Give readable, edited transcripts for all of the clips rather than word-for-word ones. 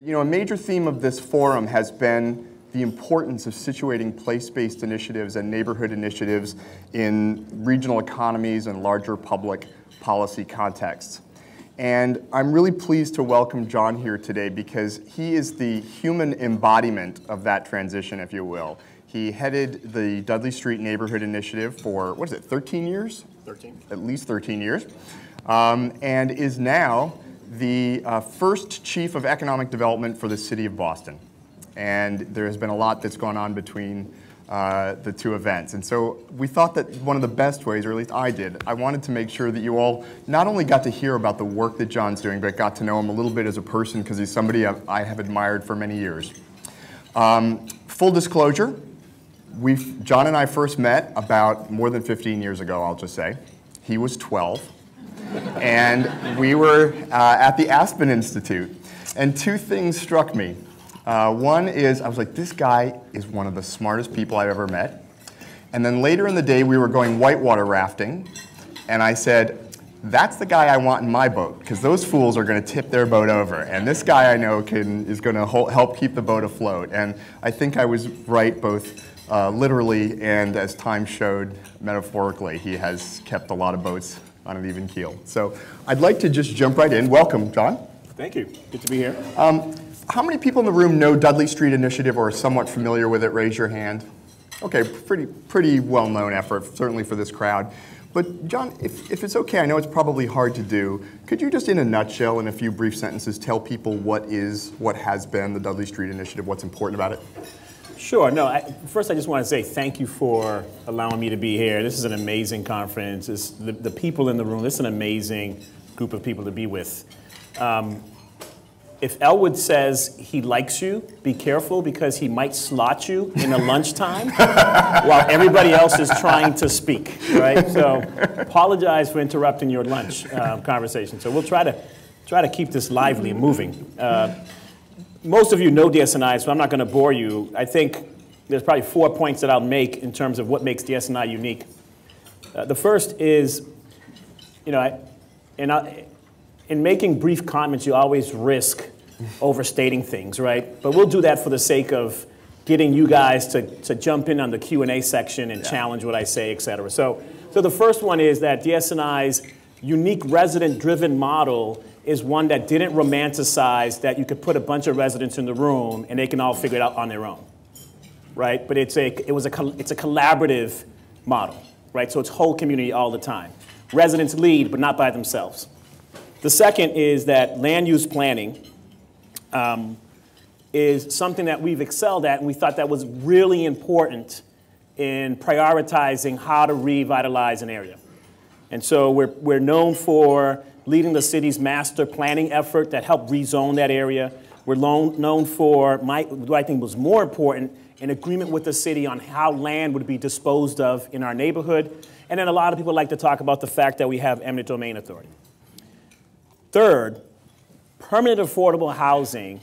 You know, a major theme of this forum has been the importance of situating place-based initiatives and neighborhood initiatives in regional economies and larger public policy contexts. And I'm really pleased to welcome John here today because he is the human embodiment of that transition, if you will. He headed the Dudley Street Neighborhood Initiative for, 13 years? 13. At least 13 years. And is now the first chief of economic development for the city of Boston. And there has been a lot that's gone on between the two events. And so we thought that one of the best ways, or at least I did, I wanted to make sure that you all not only got to hear about the work that John's doing, but got to know him a little bit as a person because he's somebody I have admired for many years. Full disclosure, John and I first met about more than 15 years ago, I'll just say. He was 12. And we were at the Aspen Institute, and two things struck me. One is, I was like, this guy is one of the smartest people I've ever met. And then later in the day, we were going whitewater rafting, and I said, that's the guy I want in my boat, because those fools are going to tip their boat over. And this guy I know is going to help keep the boat afloat. And I think I was right, both literally and, as time showed, metaphorically. He has kept a lot of boats on an even keel. So I'd like to just jump right in. Welcome, John. Thank you. Good to be here. How many people in the room know Dudley Street Initiative or are somewhat familiar with it? Raise your hand. Okay, pretty well-known effort, certainly for this crowd. But John, if it's okay, I know it's probably hard to do, could you just in a nutshell, in a few brief sentences, tell people what has been the Dudley Street Initiative, what's important about it? Sure. No, first I just want to say thank you for allowing me to be here. This is an amazing conference. The people in the room, this is an amazing group of people to be with. If Elwood says he likes you, be careful because he might slot you in the lunchtime while everybody else is trying to speak, right? So apologize for interrupting your lunch conversation. So we'll try to keep this lively and moving. Most of you know DSNI, so I'm not going to bore you. I think there's probably 4 points that I'll make in terms of what makes DSNI unique. The first is, you know, in making brief comments, you always risk overstating things, right? But we'll do that for the sake of getting you guys to jump in on the Q&A section and challenge what I say, et cetera. So the first one is that DSNI's unique resident-driven model is one that didn't romanticize that you could put a bunch of residents in the room and they can all figure it out on their own, right? But it's a collaborative model, right? So it's whole community all the time. Residents lead, but not by themselves. The second is that land use planning is something that we've excelled at, and we thought that was really important in prioritizing how to revitalize an area. And so we're known for leading the city's master planning effort that helped rezone that area. We're known for, what I think was more important, an agreement with the city on how land would be disposed of in our neighborhood. And then a lot of people like to talk about the fact that we have eminent domain authority. Third, permanent affordable housing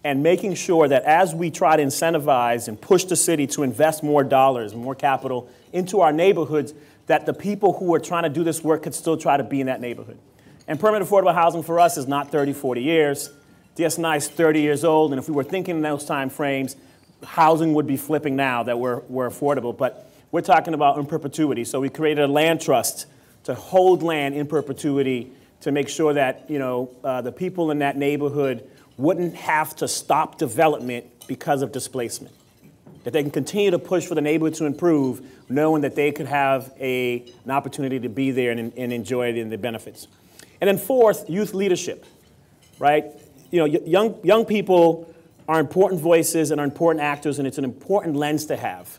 and making sure that as we try to incentivize and push the city to invest more dollars and more capital into our neighborhoods, that the people who are trying to do this work could still try to be in that neighborhood. And permanent affordable housing for us is not 30, 40 years. DSNI is 30 years old, and if we were thinking in those time frames, housing would be flipping now that we're affordable. But we're talking about in perpetuity. So we created a land trust to hold land in perpetuity to make sure that the people in that neighborhood wouldn't have to stop development because of displacement. That they can continue to push for the neighborhood to improve, knowing that they could have an opportunity to be there and enjoy it and the benefits. And then fourth, youth leadership, right? Young people are important voices and are important actors, and it's an important lens to have.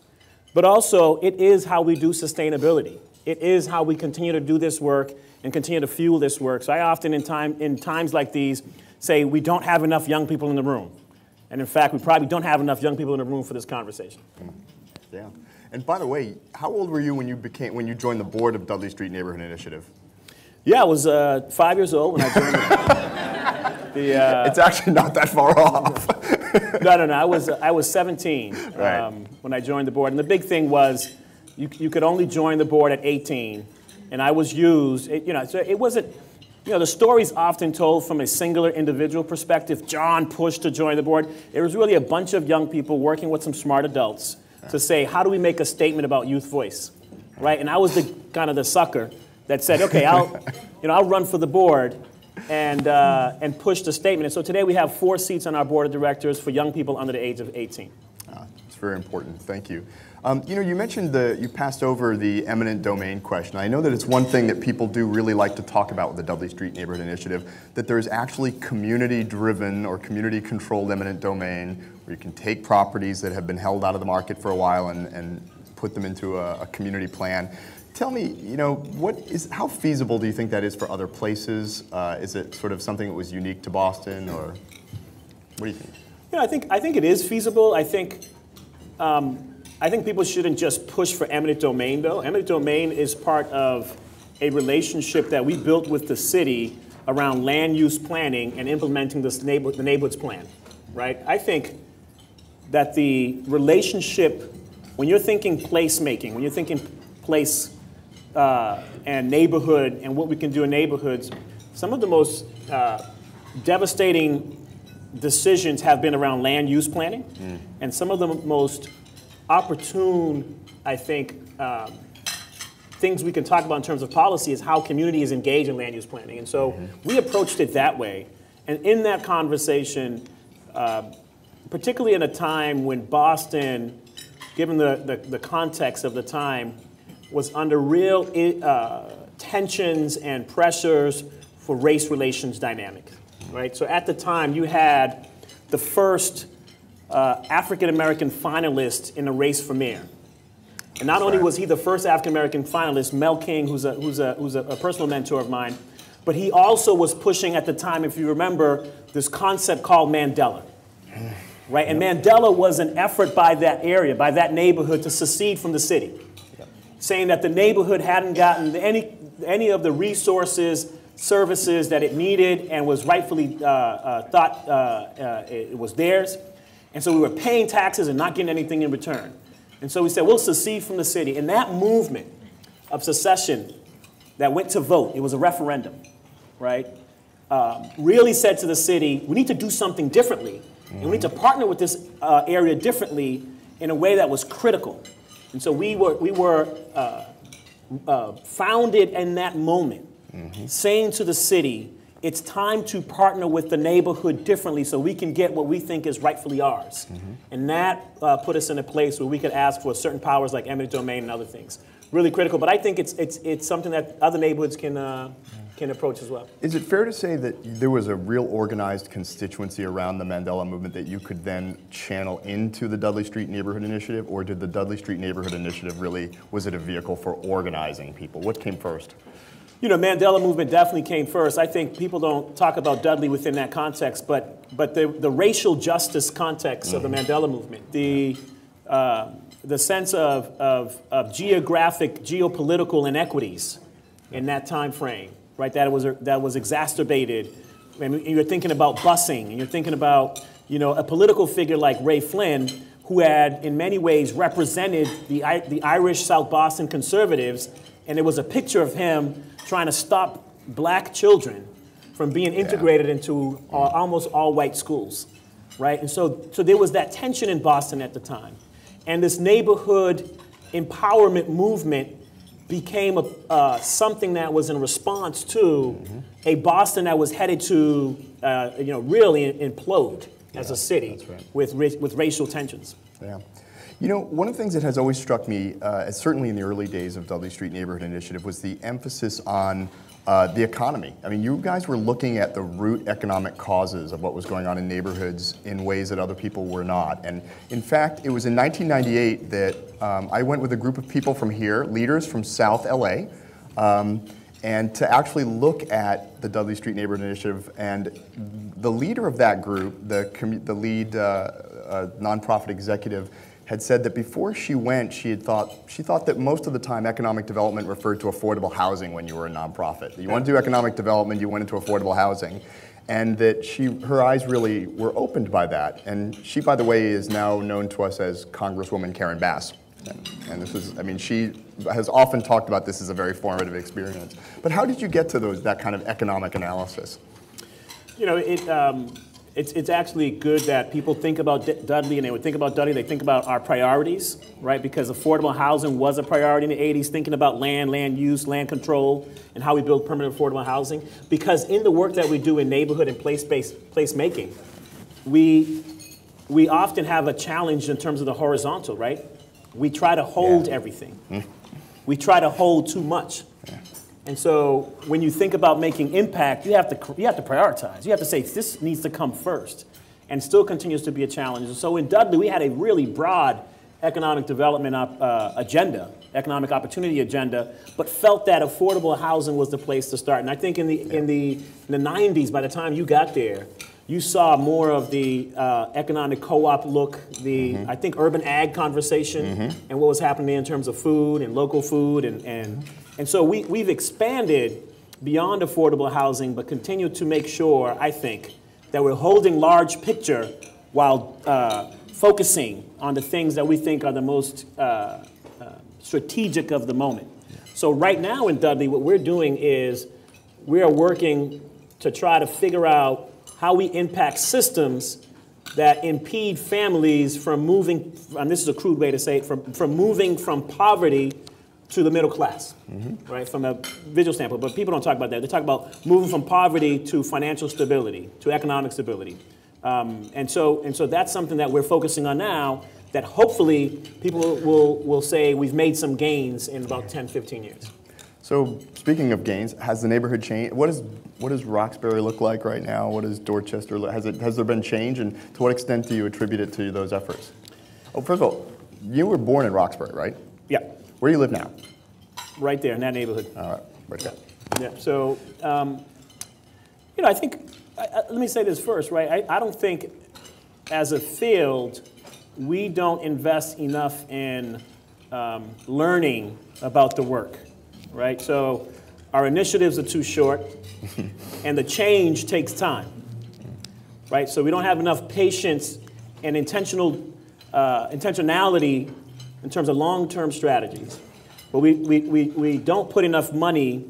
But also, it is how we do sustainability. It is how we continue to do this work and continue to fuel this work. So I often, in times like these, say we don't have enough young people in the room. And in fact, we probably don't have enough young people in the room for this conversation. Yeah. And by the way, how old were you when you joined the board of Dudley Street Neighborhood Initiative? Yeah, I was 5 years old when I joined it's actually not that far off. No. I was 17 when I joined the board. And the big thing was you could only join the board at 18. And I was used, so it wasn't, You know, the story's often told from a singular individual perspective. John pushed to join the board. It was really a bunch of young people working with some smart adults to say, how do we make a statement about youth voice, right? And I was the kind of the sucker that said, okay, I'll run for the board and push the statement. And so today we have 4 seats on our board of directors for young people under the age of 18. It's very important. Thank you. You know, you mentioned you passed over the eminent domain question. I know that it's one thing that people do really like to talk about with the Dudley Street Neighborhood Initiative, that there's actually community-driven or community-controlled eminent domain where you can take properties that have been held out of the market for a while and put them into a community plan. Tell me, you know, how feasible do you think that is for other places? Is it sort of something that was unique to Boston, or what do you think? You know, I think it is feasible. I think people shouldn't just push for eminent domain, though. Eminent domain is part of a relationship that we built with the city around land use planning and implementing the neighborhood's plan, right? I think that the relationship, when you're thinking placemaking, when you're thinking place and neighborhood and what we can do in neighborhoods, some of the most devastating decisions have been around land use planning, and some of the most opportune, I think, things we can talk about in terms of policy is how community is engaged in land use planning. And so we approached it that way. And in that conversation, particularly in a time when Boston, given the context of the time, was under real tensions and pressures for race relations dynamic, right? So at the time, you had the first African-American finalist in a race for mayor. And not only was he the first African-American finalist, Mel King, who's a personal mentor of mine, but he also was pushing at the time, if you remember, this concept called Mandela, right? And Mandela was an effort by that area, by that neighborhood, to secede from the city, saying that the neighborhood hadn't gotten any of the resources, services that it needed and was rightfully thought it was theirs. And so we were paying taxes and not getting anything in return. And so we said, we'll secede from the city. And that movement of secession that went to vote, it was a referendum, right, really said to the city, we need to do something differently. And we need to partner with this area differently in a way that was critical. And so we were founded in that moment, saying to the city, it's time to partner with the neighborhood differently so we can get what we think is rightfully ours. And that put us in a place where we could ask for certain powers like eminent domain and other things. Really critical, but I think it's something that other neighborhoods can approach as well. Is it fair to say that there was a real organized constituency around the Mandela movement that you could then channel into the Dudley Street Neighborhood Initiative, or did the Dudley Street Neighborhood Initiative really, was it a vehicle for organizing people? What came first? You know, Mandela movement definitely came first. I think people don't talk about Dudley within that context, but the racial justice context of the Mandela movement, the sense of geopolitical inequities in that time frame, right? That was exacerbated. I mean, you're thinking about busing, and you're thinking about, you know, a political figure like Ray Flynn, who had in many ways represented the Irish South Boston conservatives, and there was a picture of him trying to stop black children from being integrated into almost all white schools, right? And so there was that tension in Boston at the time. And this neighborhood empowerment movement became something that was in response to a Boston that was headed to, really implode as a city with racial tensions. Yeah. You know, one of the things that has always struck me, certainly in the early days of Dudley Street Neighborhood Initiative, was the emphasis on the economy. I mean, you guys were looking at the root economic causes of what was going on in neighborhoods in ways that other people were not. And in fact, it was in 1998 that I went with a group of people from here, leaders from South LA, and to actually look at the Dudley Street Neighborhood Initiative. And the leader of that group, the lead nonprofit executive, had said that before she went, she thought that most of the time economic development referred to affordable housing when you were a nonprofit. You want to do economic development, you went into affordable housing. And that her eyes really were opened by that. And she, by the way, is now known to us as Congresswoman Karen Bass. And this was, I mean, she has often talked about this as a very formative experience. But how did you get to that kind of economic analysis? You know, it's actually good that people think about Dudley, and they would think about Dudley, they think about our priorities, right? Because affordable housing was a priority in the 80s, thinking about land use, land control, and how we build permanent affordable housing. Because in the work that we do in neighborhood and placemaking, we often have a challenge in terms of the horizontal, right? We try to hold everything. We try to hold too much. And so when you think about making impact, you have to prioritize. You have to say, this needs to come first, and still continues to be a challenge. And so in Dudley, we had a really broad economic development agenda, economic opportunity agenda, but felt that affordable housing was the place to start. And I think in the 90s, by the time you got there, you saw more of the economic co-op look, I think urban ag conversation, and what was happening in terms of food and local food. And so we've expanded beyond affordable housing, but continue to make sure, I think, that we're holding large picture while focusing on the things that we think are the most strategic of the moment. So right now in Dudley, what we're doing is we are working to try to figure out how we impact systems that impede families from moving, and this is a crude way to say it, from moving from poverty to the middle class, right, from a visual standpoint. But people don't talk about that. They talk about moving from poverty to financial stability, to economic stability. And so that's something that we're focusing on now, that hopefully people will say we've made some gains in about 10, 15 years. So speaking of gains, has the neighborhood changed? What does Roxbury look like right now? What does Dorchester look? Has there been change, and to what extent do you attribute it to those efforts? Oh, first of all, you were born in Roxbury, right? Yeah. Where do you live now? Right there in that neighborhood. All right, right there. Yeah. So, you know, I think let me say this first, right? I don't think, as a field, we don't invest enough in learning about the work. Right? So our initiatives are too short, and the change takes time. Right? So we don't have enough patience and intentionality in terms of long-term strategies. But we don't put enough money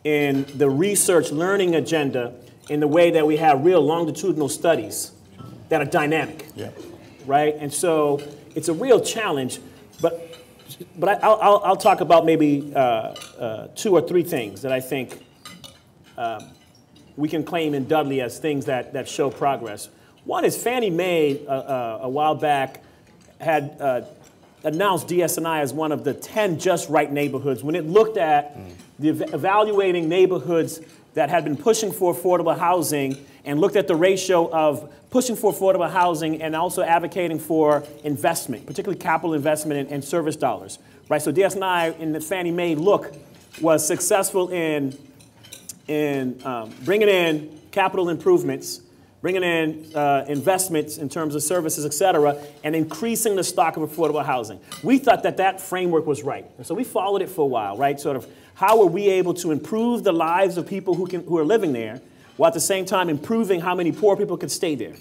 in the research learning agenda in the way that we have real longitudinal studies that are dynamic. Yeah. Right? And so it's a real challenge, but I'll talk about maybe 2 or 3 things that I think we can claim in Dudley as things that show progress. One is Fannie Mae a while back had announced DS&I as one of the 10 just right neighborhoods when it looked at evaluating neighborhoods that had been pushing for affordable housing and looked at the ratio of pushing for affordable housing and also advocating for investment, particularly capital investment and service dollars, right? So DS&I in the Fannie Mae look was successful in bringing in capital improvements, bringing in investments in terms of services, et cetera, and increasing the stock of affordable housing. We thought that framework was right. And so we followed it for a while, right? Sort of how are we able to improve the lives of people who are living there, while at the same time improving how many poor people could stay there,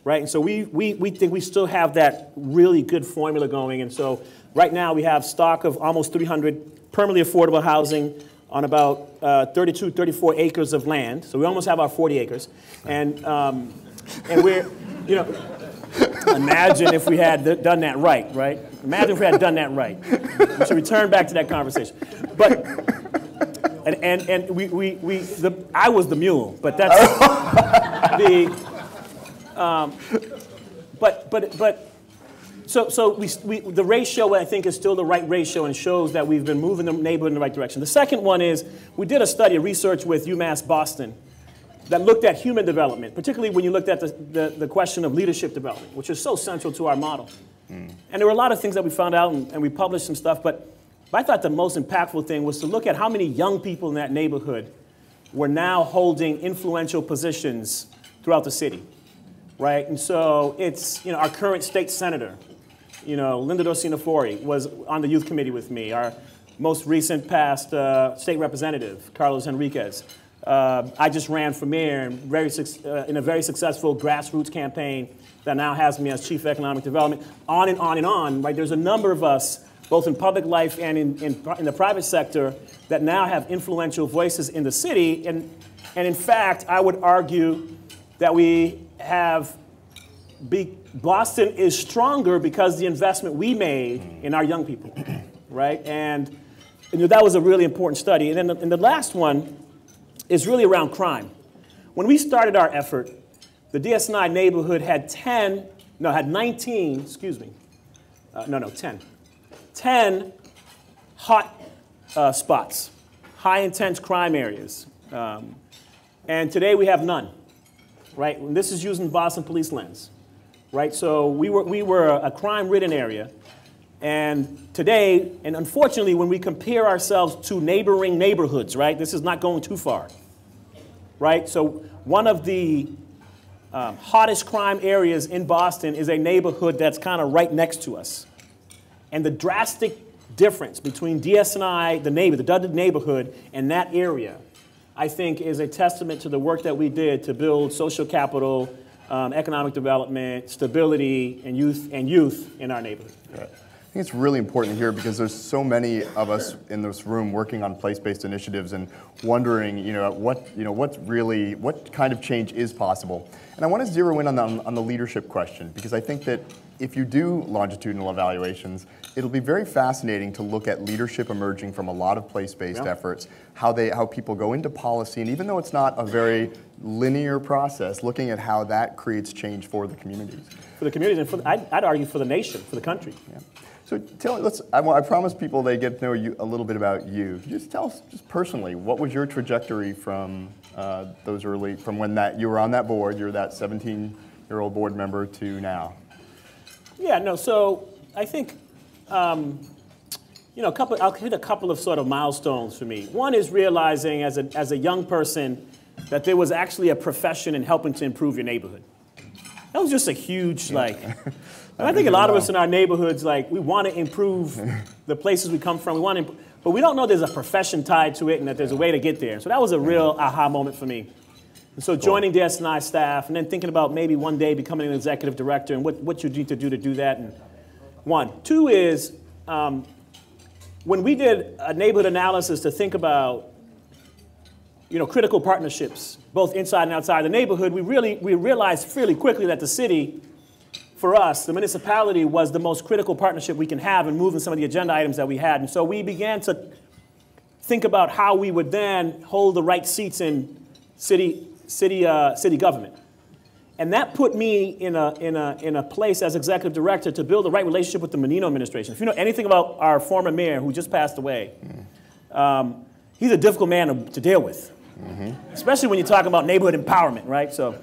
right? And so we think we still have that really good formula going. And so right now we have stock of almost 300 permanently affordable housing on about 32, 34 acres of land. So we almost have our 40 acres. And we're, you know, imagine if we had done that right? Imagine if we had done that right. We should return back to that conversation. But, I was the mule, but that's So the ratio, I think, is still the right ratio and shows that we've been moving the neighborhood in the right direction. The second one is we did a study of research with UMass Boston that looked at human development, particularly when you looked at the question of leadership development, which is so central to our model. And there were a lot of things that we found out, and we published some stuff, but I thought the most impactful thing was to look at how many young people in that neighborhood were now holding influential positions throughout the city, right? And so it's, you know, our current state senator, you know, Linda Dorsina-Fori was on the youth committee with me. Our most recent past state representative, Carlos Henriquez. I just ran for mayor in a very successful grassroots campaign that now has me as chief economic development. On and on and on, right? There's a number of us both in public life and in the private sector, that now have influential voices in the city. And in fact, I would argue that Boston is stronger because of the investment we made in our young people, right? And that was a really important study. And then the last one is really around crime. When we started our effort, the DS9 neighborhood had 10 hot spots, high intense crime areas. And today we have none, right? And this is using Boston police lens, right? So we were a crime-ridden area. And today, and unfortunately, when we compare ourselves to neighboring neighborhoods, right? This is not going too far, right? So one of the hottest crime areas in Boston is a neighborhood that's kind of right next to us. And the drastic difference between DS&I, the Dudley neighborhood, and that area, I think is a testament to the work that we did to build social capital, economic development, stability, and youth in our neighborhood. Right. I think it's really important here because there's so many of us in this room working on place-based initiatives and wondering, what kind of change is possible. And I want to zero in on the leadership question, because I think that if you do longitudinal evaluations, it'll be very fascinating to look at leadership emerging from a lot of place-based efforts, how people go into policy, and even though it's not a very linear process, looking at how that creates change for the communities. For the communities, and I'd argue for the nation, for the country. Yeah. So I promised people they get to know you a little bit about you. Just tell us, just personally, what was your trajectory from from when you were on that board, you're that 17-year-old board member, to now? Yeah, no, so I think, I'll hit a couple of sort of milestones for me. One is realizing as a young person that there was actually a profession in helping to improve your neighborhood. That was just a huge, I think a lot of us in our neighborhoods, we want to improve the places we come from. But we don't know there's a profession tied to it and that there's a way to get there. So that was a real aha moment for me. And so joining the DS&I staff and then thinking about maybe one day becoming an executive director and what you need to do that. And one. Two is when we did a neighborhood analysis to think about critical partnerships, both inside and outside the neighborhood, we realized fairly quickly that the city, for us, the municipality, was the most critical partnership we can have in moving some of the agenda items that we had. And so we began to think about how we would then hold the right seats in city government. And that put me in a place as executive director to build the right relationship with the Menino administration. If you know anything about our former mayor who just passed away, he's a difficult man to deal with, especially when you're talking about neighborhood empowerment, right? So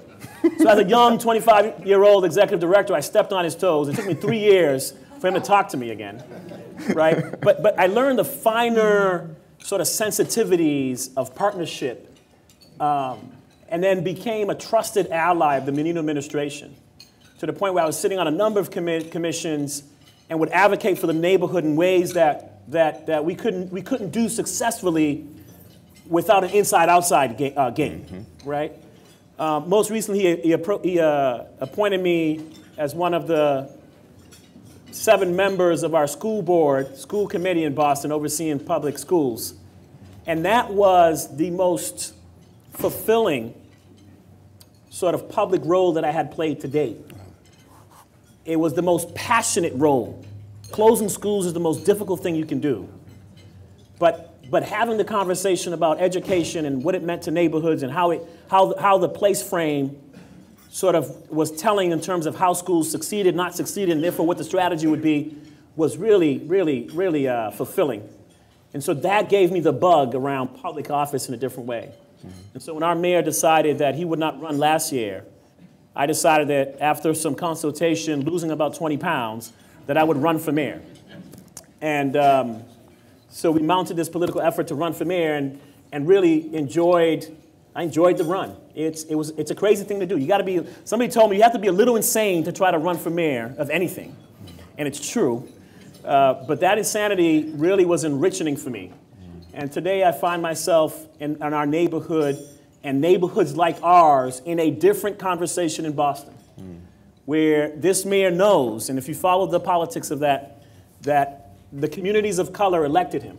as a young 25-year-old executive director, I stepped on his toes. It took me 3 years for him to talk to me again, right? But I learned the finer sort of sensitivities of partnership, and then became a trusted ally of the Menino administration, to the point where I was sitting on a number of commissions and would advocate for the neighborhood in ways that we couldn't do successfully without an inside-outside game, right? Most recently, he appointed me as one of the 7 members of our school committee in Boston overseeing public schools. And that was the most fulfilling sort of public role that I had played to date. It was the most passionate role. Closing schools is the most difficult thing you can do. But having the conversation about education and what it meant to neighborhoods and how the place frame sort of was telling in terms of how schools succeeded, not succeeded, and therefore what the strategy would be, was really, really, really fulfilling. And so that gave me the bug around public office in a different way. And so when our mayor decided that he would not run last year, I decided that after some consultation, losing about 20 pounds, that I would run for mayor. And so we mounted this political effort to run for mayor and really enjoyed the run. It's a crazy thing to do. Somebody told me you have to be a little insane to try to run for mayor of anything. And it's true. But that insanity really was enriching for me. And today I find myself in our neighborhood and neighborhoods like ours in a different conversation in Boston, where this mayor knows, and if you follow the politics of that the communities of color elected him.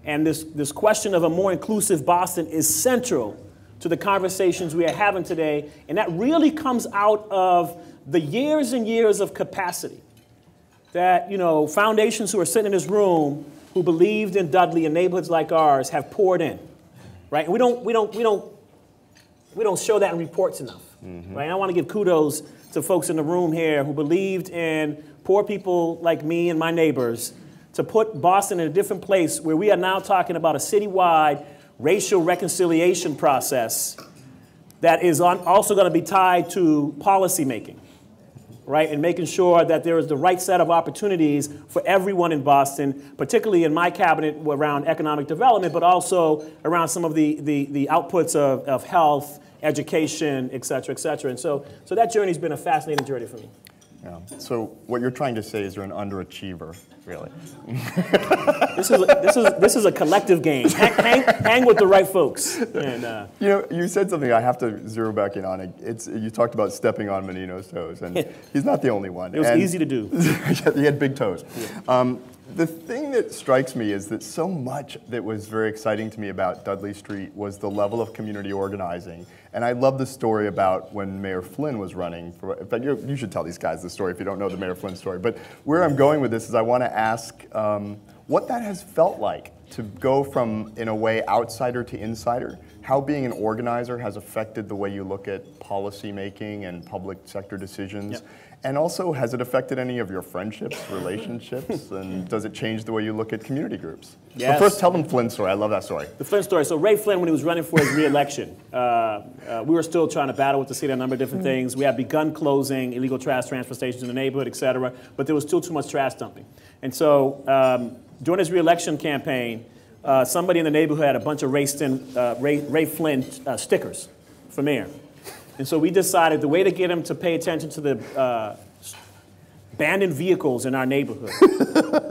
And this question of a more inclusive Boston is central to the conversations we are having today. And that really comes out of the years and years of capacity that, foundations who are sitting in this room who believed in Dudley and neighborhoods like ours have poured in, right? And we don't show that in reports enough, right? And I want to give kudos to folks in the room here who believed in poor people like me and my neighbors to put Boston in a different place where we are now talking about a citywide racial reconciliation process that is also going to be tied to policy making, right? And making sure that there is the right set of opportunities for everyone in Boston, particularly in my cabinet around economic development, but also around some of the outputs of health, education, et cetera, et cetera. And so that journey's been a fascinating journey for me. Yeah. So what you're trying to say is you're an underachiever, really. This is a collective game. Hang with the right folks. And, you said something I have to zero back in on. You talked about stepping on Menino's toes, and he's not the only one. It was easy to do. He had big toes. Yeah. The thing that strikes me is that so much that was very exciting to me about Dudley Street was the level of community organizing. And I love the story about when Mayor Flynn was running. In fact, you should tell these guys the story if you don't know the Mayor Flynn story. But where I'm going with this is I want to ask what that has felt like to go from, in a way, outsider to insider, how being an organizer has affected the way you look at policy making and public sector decisions. Yep. And also, has it affected any of your friendships, relationships, and does it change the way you look at community groups? Yes. But first, tell them Flynn's story. I love that story. The Flynn story. So Ray Flynn, when he was running for his re-election, we were still trying to battle with the city on a number of different things. We had begun closing illegal trash transfer stations in the neighborhood, et cetera, but there was still too much trash dumping. And so during his re-election campaign, somebody in the neighborhood had a bunch of Ray Flynn stickers for mayor. And so we decided the way to get him to pay attention to the abandoned vehicles in our neighborhood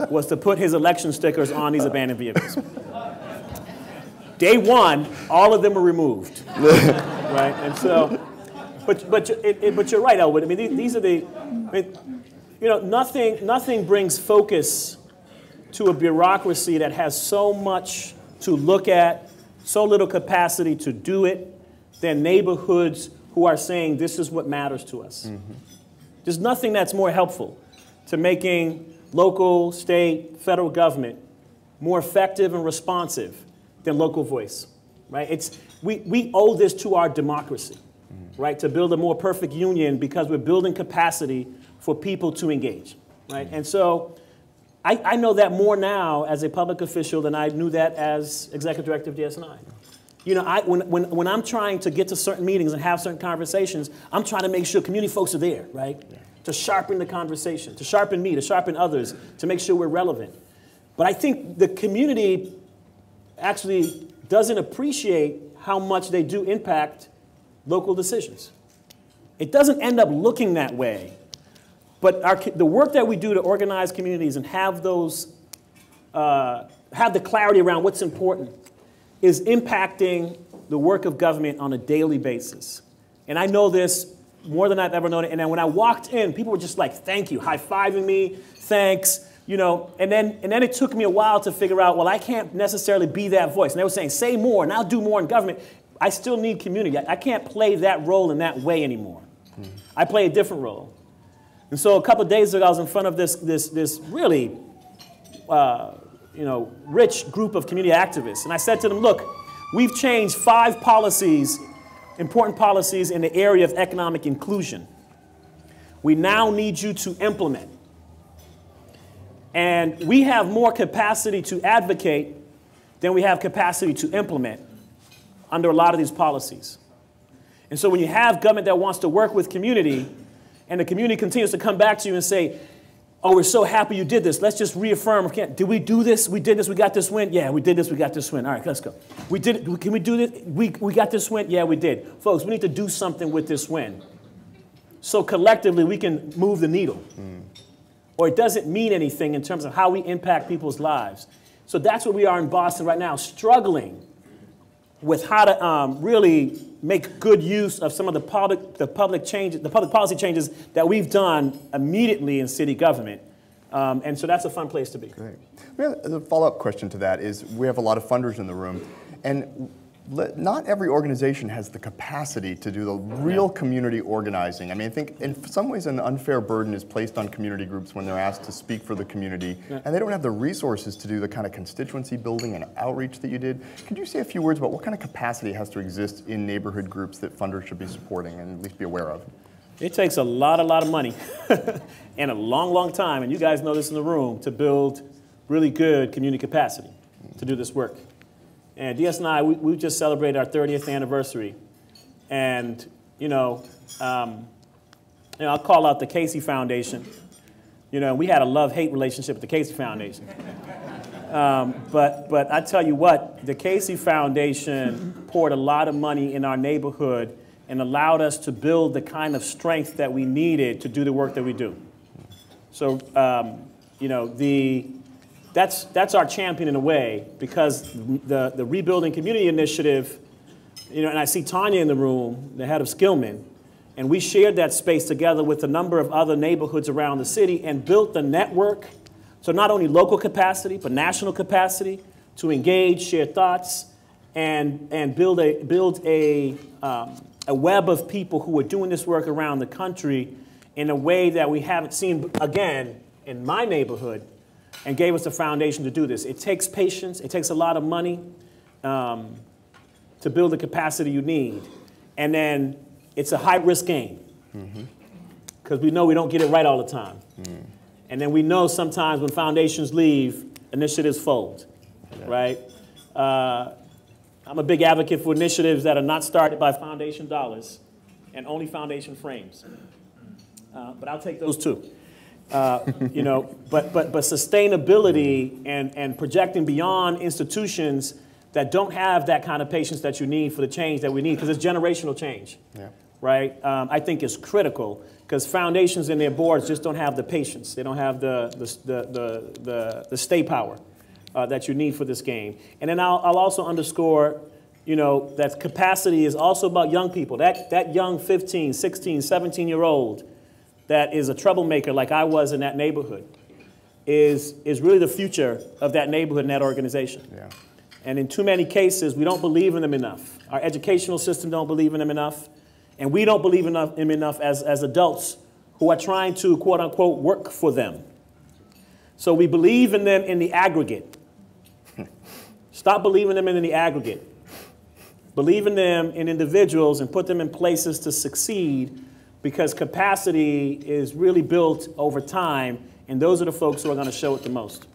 was to put his election stickers on these abandoned vehicles. Day one, all of them were removed, right? And so, but you're right, Elwood. I mean, these are nothing brings focus to a bureaucracy that has so much to look at, so little capacity to do it, than neighborhoods who are saying this is what matters to us. Mm-hmm. There's nothing that's more helpful to making local, state, federal government more effective and responsive than local voice, right? We owe this to our democracy, right? To build a more perfect union because we're building capacity for people to engage, right? And so I know that more now as a public official than I knew that as executive director of DSNI. When I'm trying to get to certain meetings and have certain conversations, I'm trying to make sure community folks are there, right? Yeah. To sharpen the conversation, to sharpen me, to sharpen others, to make sure we're relevant. But I think the community actually doesn't appreciate how much they do impact local decisions. It doesn't end up looking that way. But the work that we do to organize communities and have those, have the clarity around what's important is impacting the work of government on a daily basis. And I know this more than I've ever known it. And then when I walked in, people were just like, thank you, high-fiving me, thanks, And then it took me a while to figure out, well, I can't necessarily be that voice. And they were saying, say more, and I'll do more in government. I still need community. I can't play that role in that way anymore. I play a different role. And so a couple of days ago, I was in front of this really, rich group of community activists. And I said to them, look, we've changed 5 policies, important policies in the area of economic inclusion. We now need you to implement. And we have more capacity to advocate than we have capacity to implement under a lot of these policies. And so when you have government that wants to work with community, and the community continues to come back to you and say, oh, we're so happy you did this. Let's just reaffirm. Did we do this? We did this. We got this win. Yeah, we did this. We got this win. All right, let's go. We did it. Can we do this? We got this win. Yeah, we did. Folks, we need to do something with this win. So collectively, we can move the needle. Or it doesn't mean anything in terms of how we impact people's lives. So that's where we are in Boston right now, struggling with how to really make good use of some of the public policy changes that we've done immediately in city government And so that's a fun place to be. Great. The follow-up question to that is, we have a lot of funders in the room, and not every organization has the capacity to do the real community organizing. I mean, I think in some ways an unfair burden is placed on community groups when they're asked to speak for the community, and they don't have the resources to do the kind of constituency building and outreach that you did. Could you say a few words about what kind of capacity has to exist in neighborhood groups that funders should be supporting and at least be aware of? It takes a lot of money and a long time, and you guys know this in the room, to build really good community capacity to do this work. And DS and I, we just celebrated our 30th anniversary. And, I'll call out the Casey Foundation. We had a love-hate relationship with the Casey Foundation. But I tell you what, the Casey Foundation poured a lot of money in our neighborhood and allowed us to build the kind of strength that we needed to do the work that we do. So, that's our champion in a way, because the Rebuilding Community Initiative, and I see Tanya in the room, the head of Skillman, and we shared that space together with a number of other neighborhoods around the city and built the network, so not only local capacity, but national capacity to engage, share thoughts, and build a web of people who are doing this work around the country in a way that we haven't seen, again, in my neighborhood, and gave us the foundation to do this. It takes patience. It takes a lot of money to build the capacity you need. And then it's a high-risk game, because we know we don't get it right all the time. And then we know sometimes when foundations leave, initiatives fold, right? I'm a big advocate for initiatives that are not started by foundation dollars and only foundation frames. But I'll take those too. But sustainability and projecting beyond institutions that don't have that kind of patience that you need for the change that we need, because it's generational change, right? I think is critical, because foundations and their boards just don't have the patience. They don't have the stay power that you need for this game. And then I'll also underscore, that capacity is also about young people. That young 15, 16, 17-year-old that is a troublemaker like I was in that neighborhood is really the future of that neighborhood and that organization. And in too many cases, we don't believe in them enough. Our educational system don't believe in them enough, and we don't believe in them enough as adults who are trying to, quote unquote, work for them. So we believe in them in the aggregate. Stop believing them in the aggregate. Believe in them in individuals and put them in places to succeed, because capacity is really built over time, and those are the folks who are going to show it the most.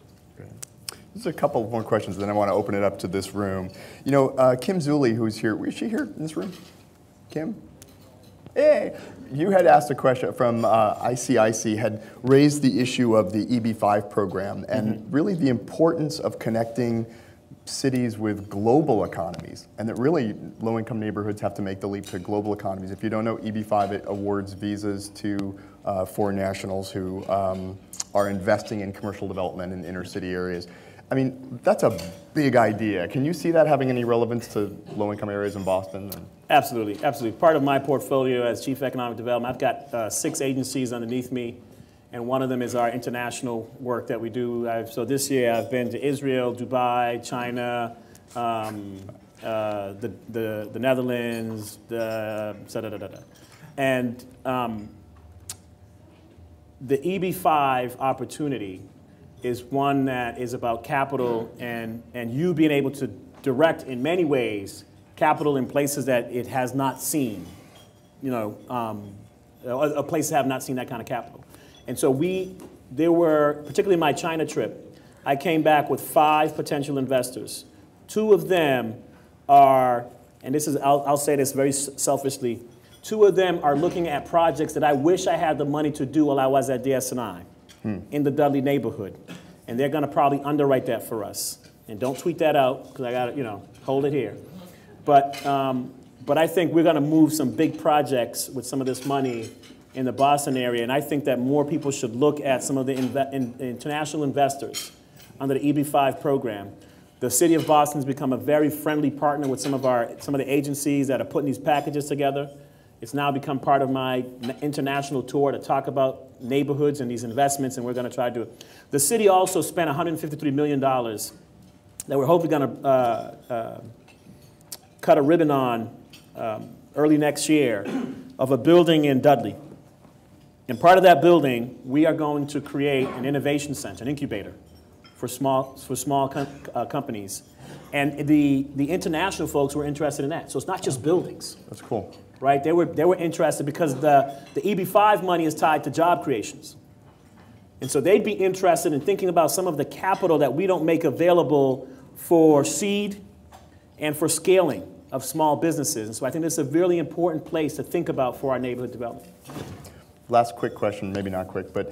There's a couple more questions, and then I want to open it up to this room. Kim Zuley, who's here, is she here in this room? Kim? Hey, you had asked a question from ICIC, had raised the issue of the EB5 program, and really the importance of connecting cities with global economies, and that really low-income neighborhoods have to make the leap to global economies. If you don't know, EB5, it awards visas to foreign nationals who are investing in commercial development in inner city areas. I mean, that's a big idea. Can you see that having any relevance to low-income areas in Boston? Absolutely, absolutely. Part of my portfolio as Chief Economic Development, I've got 6 agencies underneath me, and one of them is our international work that we do. So this year I've been to Israel, Dubai, China, the Netherlands, and the EB5 opportunity is one that is about capital and you being able to direct in many ways capital in places that it has not seen, places have not seen that kind of capital. And so there were, particularly my China trip, I came back with 5 potential investors. 2 of them are, and this is, I'll say this very selfishly, 2 of them are looking at projects that I wish I had the money to do while I was at DS&I in the Dudley neighborhood. And they're going to probably underwrite that for us. And don't tweet that out, because I got to, hold it here. But I think we're going to move some big projects with some of this money in the Boston area, and I think that more people should look at some of the international investors under the EB5 program. The city of Boston has become a very friendly partner with some of the agencies that are putting these packages together, It's now become part of my international tour to talk about neighborhoods and these investments, and we're going to try to do it. The city also spent $153 million that we're hopefully going to cut a ribbon on early next year of a building in Dudley. And part of that building, we are going to create an innovation center, an incubator for small companies. And the international folks were interested in that. So it's not just buildings. That's cool. Right? They were interested because the EB5 money is tied to job creations. And so they'd be interested in thinking about some of the capital that we don't make available for seed and for scaling of small businesses. And so I think this is a really important place to think about for our neighborhood development. Last quick question, maybe not quick, but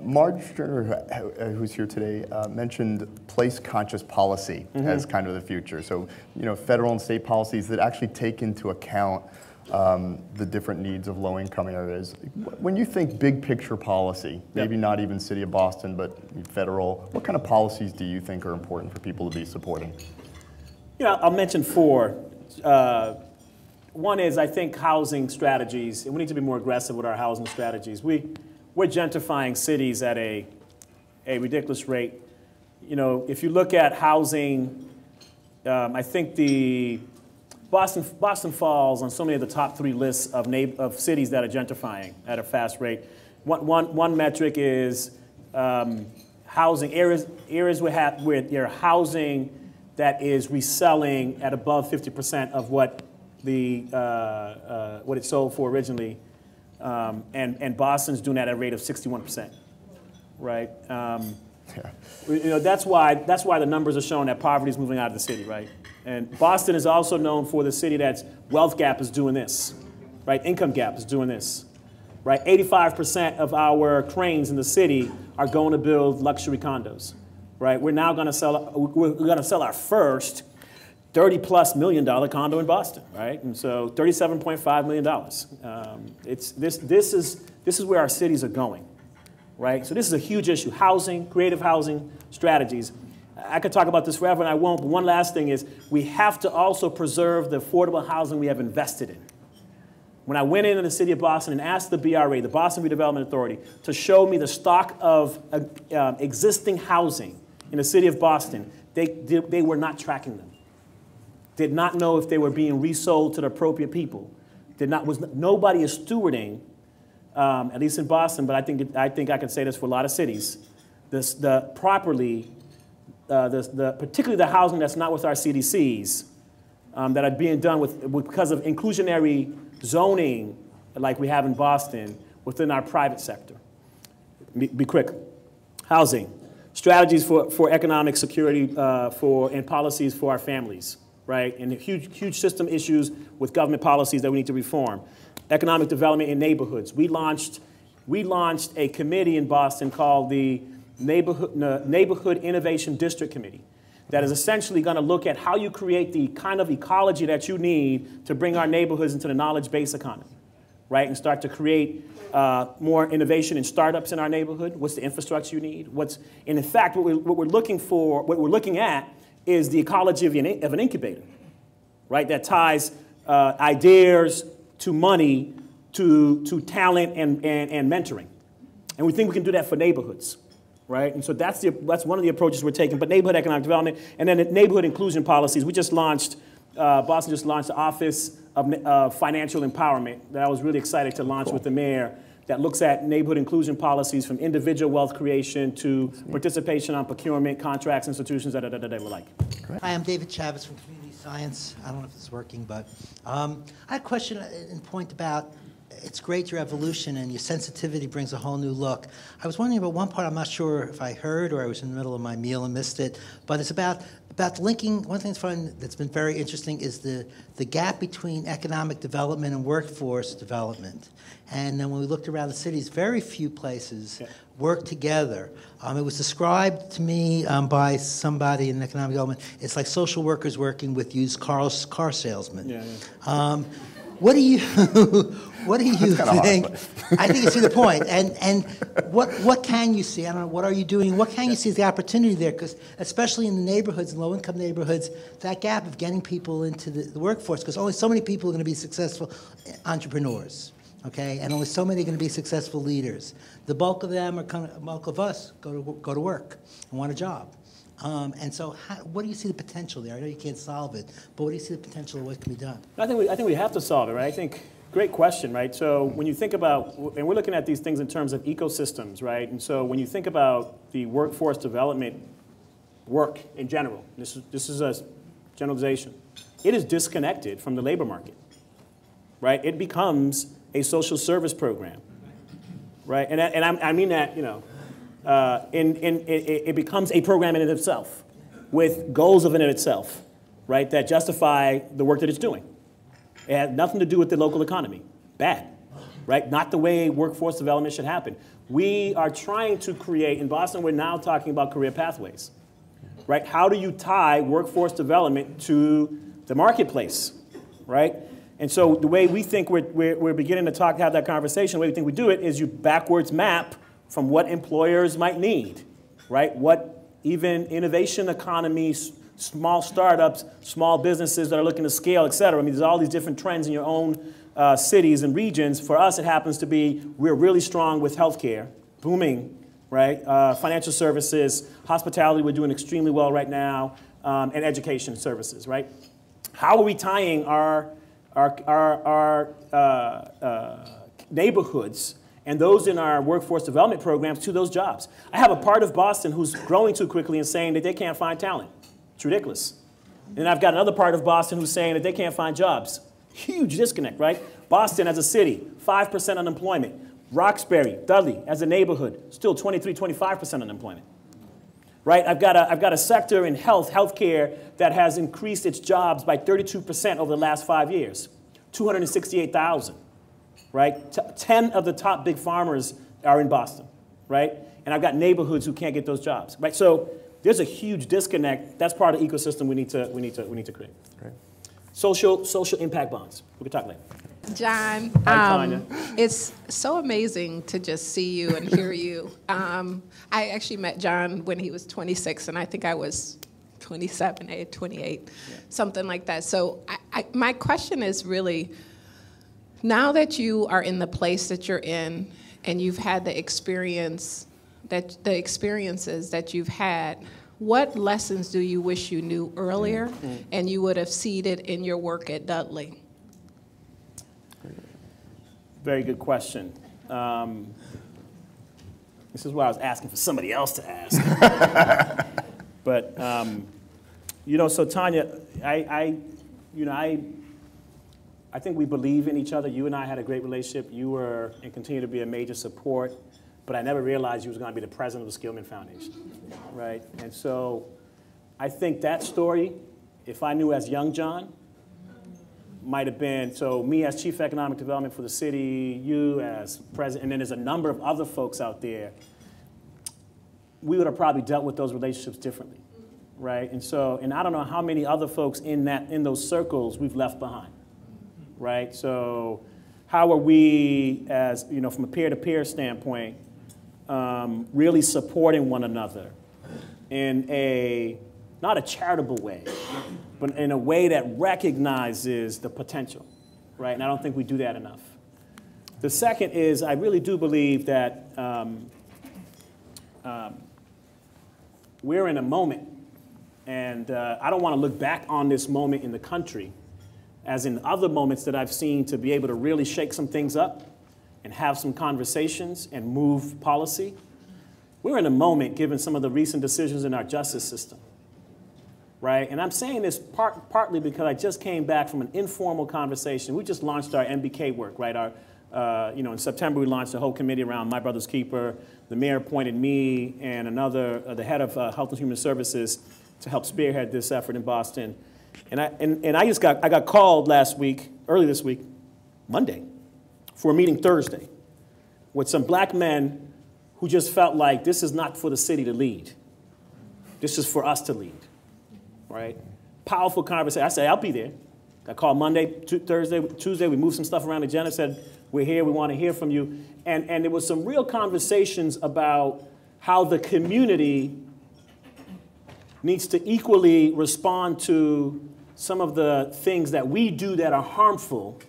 Marge, who's here today, mentioned place-conscious policy as kind of the future. So, you know, federal and state policies that actually take into account the different needs of low-income areas. When you think big picture policy, maybe not even City of Boston, but federal, what kind of policies do you think are important for people to be supporting? You know, I'll mention four. One is, I think, housing strategies, and we need to be more aggressive with our housing strategies. We're gentrifying cities at a ridiculous rate. You know, if you look at housing, I think the Boston falls on so many of the top 3 lists of cities that are gentrifying at a fast rate. One metric is housing areas where your housing that is reselling at above 50% of what it sold for originally, and Boston's doing that at a rate of 61%, right? You know, that's why the numbers are showing that poverty is moving out of the city, right? And Boston is also known for the city that's wealth gap is doing this, right? Income gap is doing this, right? 85% of our cranes in the city are going to build luxury condos, right? We're now going to sell our first $30+ million condo in Boston, right? And so $37.5 million. This is where our cities are going, right? So this is a huge issue. Housing, creative housing strategies. I could talk about this forever, and I won't, but one last thing is we have to also preserve the affordable housing we have invested in. When I went into the city of Boston and asked the BRA, the Boston Redevelopment Authority, to show me the stock of existing housing in the city of Boston, they were not tracking them. Did not know if they were being resold to the appropriate people. Nobody is stewarding, at least in Boston, but I think I can say this for a lot of cities, particularly the housing that's not with our CDCs, that are being done because of inclusionary zoning like we have in Boston within our private sector. Be quick. Housing. Strategies for economic security and policies for our families, right? And huge system issues with government policies that we need to reform. Economic development in neighborhoods. We launched a committee in Boston called the Neighborhood Innovation District Committee that is essentially going to look at how you create the kind of ecology that you need to bring our neighborhoods into the knowledge-based economy, right? And start to create more innovation in startups in our neighborhood. What's the infrastructure you need? And in fact, what we're looking at is the ecology of an incubator, right? That ties ideas to money, to talent and mentoring. And we think we can do that for neighborhoods, right? And so that's one of the approaches we're taking. But neighborhood economic development and then neighborhood inclusion policies. We just launched, Boston just launched the Office of Financial Empowerment that I was really excited to launch with the mayor, that looks at neighborhood inclusion policies from individual wealth creation to participation on procurement, contracts, institutions, that we like. Hi, I'm David Chavez from Community Science. I don't know if it's working, but I had a question and point about it's great your evolution and your sensitivity brings a whole new look. I was wondering about one part I'm not sure if I heard or I was in the middle of my meal and missed it, but it's about linking. One thing that's been very interesting is the gap between economic development and workforce development. And then when we looked around the cities, very few places work together. It was described to me by somebody in economic development. It's like social workers working with used car salesmen. what do you what do you think? Hard, I think you see the point. And what can you see? I don't know. What are you doing? What can you see as the opportunity there? Because especially in the neighborhoods, in low-income neighborhoods, that gap of getting people into the workforce, because only so many people are going to be successful entrepreneurs. Okay, and only so many are going to be successful leaders. The bulk of them are bulk of us go to work and want a job. And so, what do you see the potential there? I know you can't solve it, but what do you see the potential of what can be done? I think we have to solve it, right? I think, great question, right? So when you think about, and we're looking at these things in terms of ecosystems, right? And so when you think about the workforce development work in general, this is a generalization, it is disconnected from the labor market, right? It becomes a social service program, right? And I mean that, you know, it becomes a program in and of itself with goals of in and of itself, right, that justify the work that it's doing. It has nothing to do with the local economy. Bad, right? Not the way workforce development should happen. We are trying to create, in Boston, we're now talking about career pathways, right? How do you tie workforce development to the marketplace, right? And so the way we think we're beginning to have that conversation, the way we think we do it is you backwards map from what employers might need, right? What even innovation economies, small startups, small businesses that are looking to scale, et cetera. I mean, there's all these different trends in your own cities and regions. For us, it happens to be we're really strong with healthcare, booming, right? Financial services, hospitality, we're doing extremely well right now, and education services, right? How are we tying our neighborhoods and those in our workforce development programs to those jobs? I have a part of Boston who's growing too quickly and saying that they can't find talent. It's ridiculous. And I've got another part of Boston who's saying that they can't find jobs. Huge disconnect, right? Boston as a city, 5% unemployment. Roxbury, Dudley as a neighborhood, still 23, 25% unemployment. Right? I've got a sector in healthcare that has increased its jobs by 32% over the last 5 years. 268,000. Right? 10 of the top big farmers are in Boston, right? And I've got neighborhoods who can't get those jobs, right? So there's a huge disconnect. That's part of the ecosystem we need to create. Great. Social impact bonds. We can talk later. John, it's so amazing to just see you and hear you. I actually met John when he was 26, and I think I was 27, 28, something like that. So my question is really, now that you are in the place that you're in and you've had the experiences that you've had, what lessons do you wish you knew earlier and you would have seeded in your work at Dudley? Very good question. This is why I was asking for somebody else to ask. But, you know, so Tanya, I think we believe in each other. You and I had a great relationship. You were and continue to be a major support, but I never realized you was going to be the president of the Skillman Foundation, right? And so I think that story, if I knew as young John, might have been, so me as Chief Economic Development for the city, you as president, and then there's a number of other folks out there, we would have probably dealt with those relationships differently, right? And so, and I don't know how many other folks in those circles we've left behind. Right? So how are we, as, you know, from a peer-to-peer standpoint, really supporting one another in not a charitable way, but in a way that recognizes the potential, right? And I don't think we do that enough. The second is I really do believe that we're in a moment, and I don't want to look back on this moment in the country as in other moments that I've seen to be able to really shake some things up and have some conversations and move policy. We're in a moment, given some of the recent decisions in our justice system, right? And I'm saying this partly because I just came back from an informal conversation. We just launched our MBK work, right? In September we launched a whole committee around My Brother's Keeper. The mayor appointed me and another, the head of Health and Human Services, to help spearhead this effort in Boston. And I got called early this week, Monday, for a meeting Thursday with some black men who just felt like this is not for the city to lead. This is for us to lead, right? Powerful conversation. I said, I'll be there. Got called Monday, Thursday, Tuesday. We moved some stuff around the agenda, said, we're here, we want to hear from you. And there was some real conversations about how the community needs to equally respond to some of the things that we do that are harmful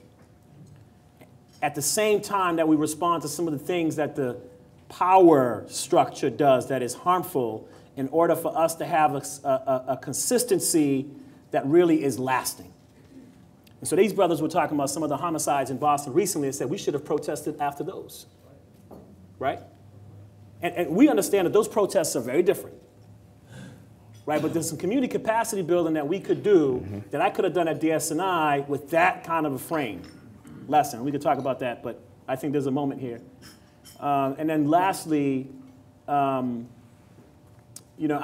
at the same time that we respond to some of the things that the power structure does that is harmful, in order for us to have a consistency that really is lasting. And so these brothers were talking about some of the homicides in Boston recently and said we should have protested after those, right? And we understand that those protests are very different, right? But there's some community capacity building that we could do that I could have done at DSNI with that kind of a frame lesson. We could talk about that, but I think there's a moment here. And then lastly, you know,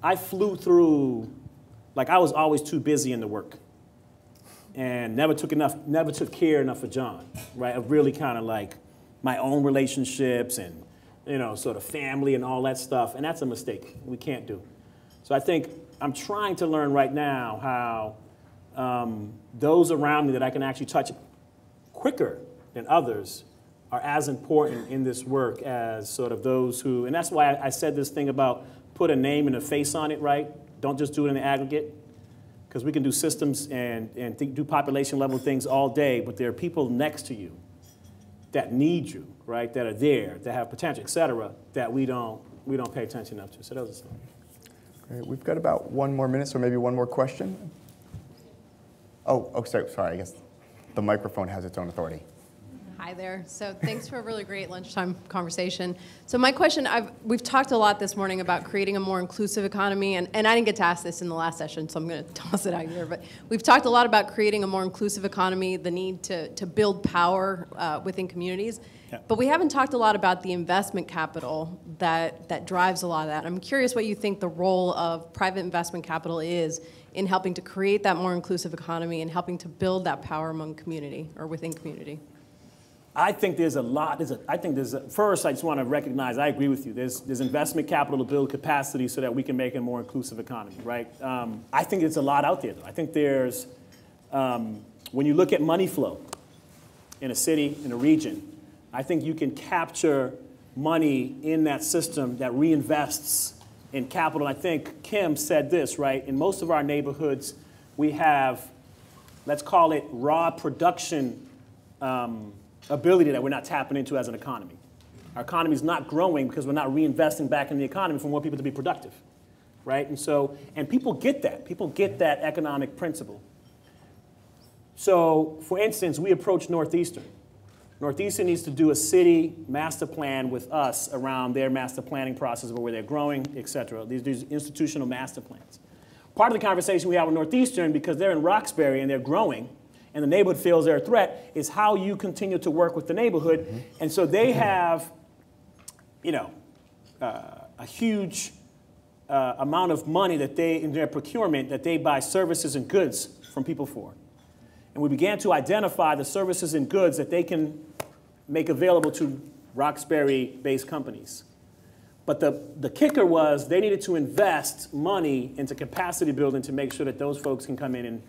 I flew through, like I was always too busy in the work and never took care enough of John, right? Of really kind of like my own relationships and, you know, sort of family and all that stuff. And that's a mistake we can't do. So I think I'm trying to learn right now how those around me that I can actually touch quicker than others are as important in this work as sort of those who, and that's why I said this thing about put a name and a face on it, right? Don't just do it in the aggregate, because we can do systems and do population level things all day, but there are people next to you that need you, right? That are there, that have potential, et cetera, that we don't pay attention enough to. So those are Great. We've got about 1 more minute, so maybe one more question. Oh, sorry, I guess the microphone has its own authority. Hi there. So thanks for a really great lunchtime conversation. So my question, we've talked a lot this morning about creating a more inclusive economy, and I didn't get to ask this in the last session, so I'm going to toss it out here. But we've talked a lot about creating a more inclusive economy, the need to build power within communities. Yeah. But we haven't talked a lot about the investment capital that drives a lot of that. I'm curious what you think the role of private investment capital is in helping to create that more inclusive economy and helping to build that power among community or within community. I think there's a lot. First, I just want to recognize, I agree with you. There's investment capital to build capacity so that we can make a more inclusive economy, right? I think there's a lot out there, though. I think there's, when you look at money flow in a city, in a region, I think you can capture money in that system that reinvests in capital. I think Kim said this, right? In most of our neighborhoods, we have, let's call it raw production ability that we're not tapping into as an economy. Our economy is not growing because we're not reinvesting back in the economy for more people to be productive, right? And so, and people get that. People get that economic principle. So, for instance, we approach Northeastern. Northeastern needs to do a city master plan with us around their master planning process of where they're growing, et cetera. These institutional master plans. Part of the conversation we have with Northeastern, because they're in Roxbury and they're growing, and the neighborhood feels they're a threat, is how you continue to work with the neighborhood. Mm-hmm. And so they have, you know, a huge amount of money that they, in their procurement, that they buy services and goods from people for. And we began to identify the services and goods that they can make available to Roxbury-based companies. But the kicker was they needed to invest money into capacity building to make sure that those folks can come in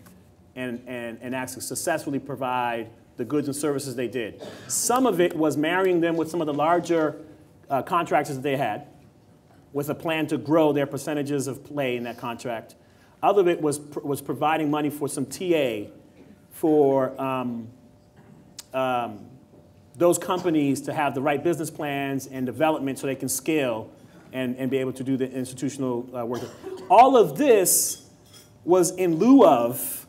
and actually successfully provide the goods and services they did. Some of it was marrying them with some of the larger contractors that they had with a plan to grow their percentages of play in that contract. Other of it was providing money for some TA for those companies to have the right business plans and development so they can scale and be able to do the institutional work. All of this was in lieu of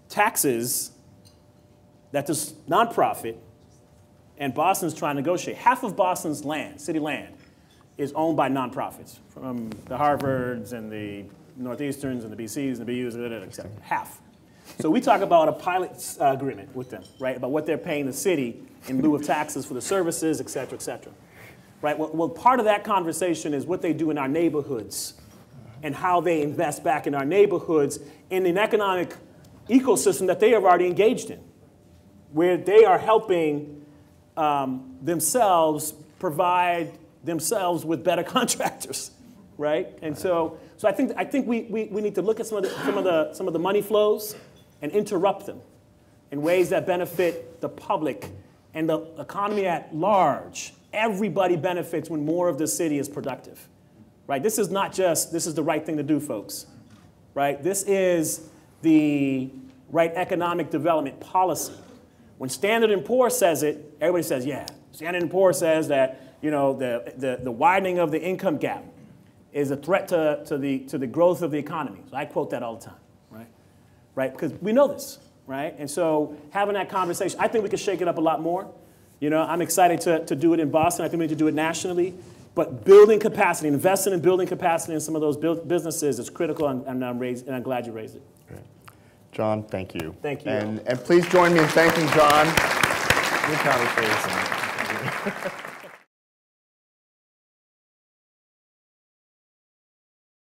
taxes that this nonprofit and Boston's trying to negotiate. Half of Boston's land, city land, is owned by nonprofits, from the Harvards and the Northeasterns and the BCs and the BUs, et cetera. Half. So we talk about a pilot agreement with them, right, about what they're paying the city in lieu of taxes for the services, et cetera, right? Well, part of that conversation is what they do in our neighborhoods and how they invest back in our neighborhoods in an economic ecosystem that they have already engaged in, where they are helping themselves provide themselves with better contractors, right? And so So I think we need to look at some of the money flows and interrupt them in ways that benefit the public and the economy at large. Everybody benefits when more of the city is productive, right? This is not just, this is the right thing to do, folks, right? This is the right economic development policy. When Standard & Poor's says it, everybody says, yeah. Standard & Poor's says that, you know, the widening of the income gap is a threat to the growth of the economy. So I quote that all the time, right? Because we know this, right? And so having that conversation, I think we could shake it up a lot more. You know, I'm excited to do it in Boston. I think we need to do it nationally. But building capacity, investing in building capacity in some of those businesses is critical, and I'm glad you raised it. Great. John, thank you. Thank you. And please join me in thanking John. Good conversation.